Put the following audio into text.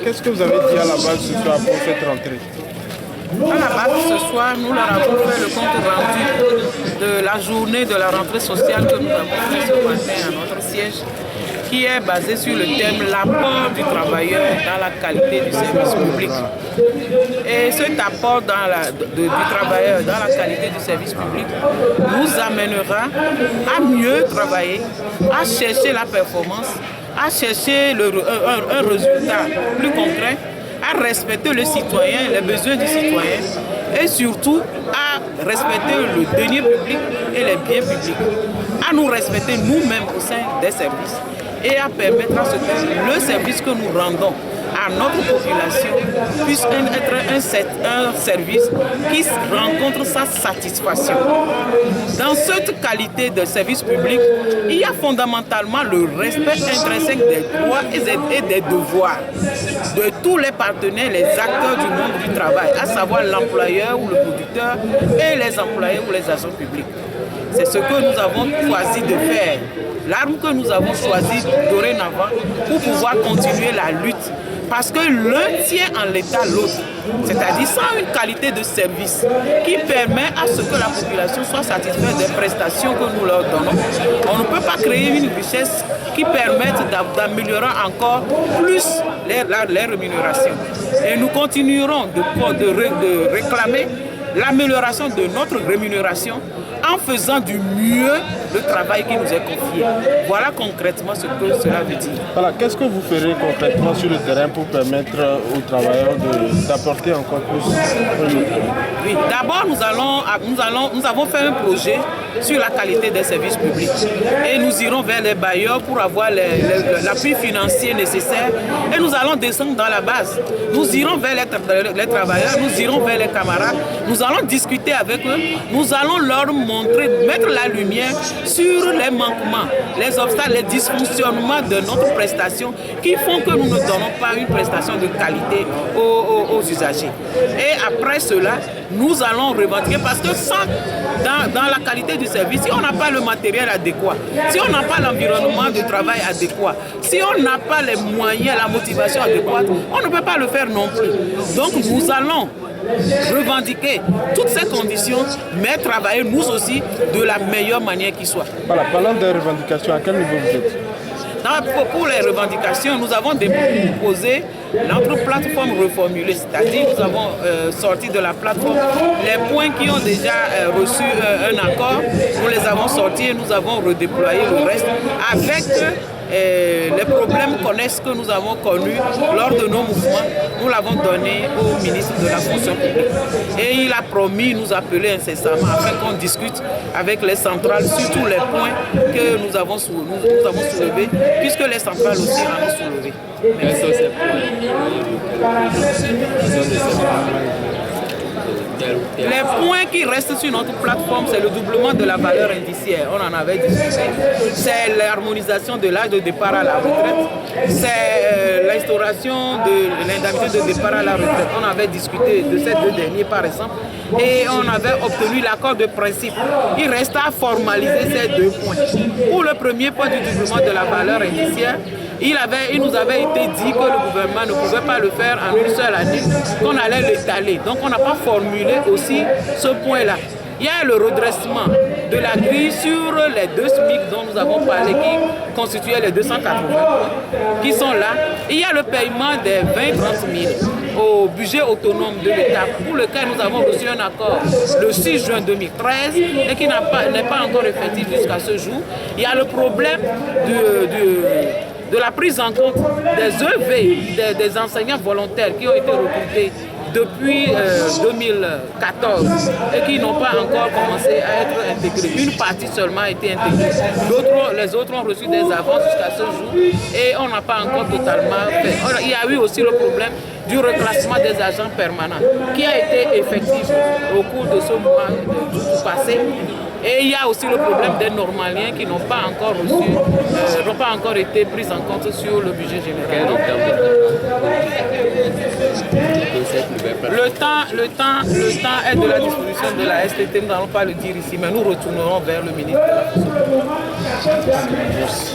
qu'est-ce que vous avez dit à la base ce soir pour cette rentrée? À la base ce soir, nous leur avons fait le compte rendu de la journée de la rentrée sociale que nous avons fait ce matin à notre siège, qui est basé sur le thème l'apport du travailleur dans la qualité du service public. Et cet apport du travailleur dans la qualité du service public nous amènera à mieux travailler, à chercher la performance, à chercher un résultat plus concret, à respecter le citoyen, les besoins du citoyen et surtout à respecter le denier public et les biens publics, à nous respecter nous-mêmes au sein des services et à permettre à ce que le service que nous rendons à notre population puisse être un service qui rencontre sa satisfaction. Dans cette qualité de service public, il y a fondamentalement le respect intrinsèque des droits et des devoirs de tous les partenaires, les acteurs du monde du travail, à savoir l'employeur ou le producteur et les employés ou les agents publics. C'est ce que nous avons choisi de faire, l'arme que nous avons choisie dorénavant pour pouvoir continuer la lutte. Parce que l'un tient en l'état l'autre, c'est-à-dire sans une qualité de service qui permet à ce que la population soit satisfaite des prestations que nous leur donnons. On ne peut pas créer une richesse qui permette d'améliorer encore plus les rémunérations. Et nous continuerons de réclamer l'amélioration de notre rémunération en faisant du mieux le travail qui nous est confié. Voilà concrètement ce que cela veut dire. Voilà, qu'est-ce que vous ferez concrètement sur le terrain pour permettre aux travailleurs d'apporter encore plus au terrain? Oui, d'abord nous avons fait un projet sur la qualité des services publics et nous irons vers les bailleurs pour avoir l'appui financier nécessaire et nous allons descendre dans la base. Nous irons vers les travailleurs, nous irons vers les camarades, nous allons discuter avec eux, nous allons leur montrer, mettre la lumière sur les manquements, les obstacles, les dysfonctionnements de notre prestation qui font que nous ne donnons pas une prestation de qualité aux usagers. Et après cela, nous allons revendiquer parce que dans la qualité du service, si on n'a pas le matériel adéquat, si on n'a pas l'environnement de travail adéquat, si on n'a pas les moyens, la motivation adéquate, on ne peut pas le faire non plus. Donc nous allons revendiquer toutes ces conditions, mais travailler nous aussi de la meilleure manière qui soit. Voilà, parlant des revendications, à quel niveau vous êtes? Pour les revendications, nous avons déposé notre plateforme reformulée, c'est-à-dire nous avons sorti de la plateforme les points qui ont déjà reçu un accord, nous les avons sortis et nous avons redéployé le reste avec les problèmes connexes que nous avons connus lors de nos mouvements. Nous l'avons donné au ministre de la fonction publique et il a promis nous appeler incessamment afin qu'on discute avec les centrales sur tous les points que nous avons soulevés, puisque les centrales aussi en ont soulevé. Les points qui restent sur notre plateforme, c'est le doublement de la valeur indiciaire. On en avait discuté. C'est l'harmonisation de l'âge de départ à la retraite. C'est l'instauration de l'indemnité de départ à la retraite. On avait discuté de ces deux derniers par exemple. Et on avait obtenu l'accord de principe. Il reste à formaliser ces deux points. Pour le premier point du doublement de la valeur indiciaire, il nous avait été dit que le gouvernement ne pouvait pas le faire en une seule année, qu'on allait l'étaler. Donc on n'a pas formulé aussi ce point-là. Il y a le redressement de la grille sur les 2 SMIC dont nous avons parlé, qui constituaient les 280 points, qui sont là. Il y a le paiement des 20-30 000 au budget autonome de l'État, pour lequel nous avons reçu un accord le 6 juin 2013 et qui n'est pas encore effectif jusqu'à ce jour. Il y a le problème de la prise en compte des EV, des enseignants volontaires qui ont été recrutés depuis 2014 et qui n'ont pas encore commencé à être intégrés. Une partie seulement a été intégrée. Les autres ont reçu des avances jusqu'à ce jour et on n'a pas encore totalement fait. Il y a eu aussi le problème du reclassement des agents permanents qui a été effectif au cours de ce mois passé. Et il y a aussi le problème des normaliens qui n'ont pas encore reçu, n'ont pas encore été pris en compte sur le budget général. Donc, le temps est de la disposition de la STT, nous n'allons pas le dire ici, mais nous retournerons vers le ministre de la Fonction publique. Merci.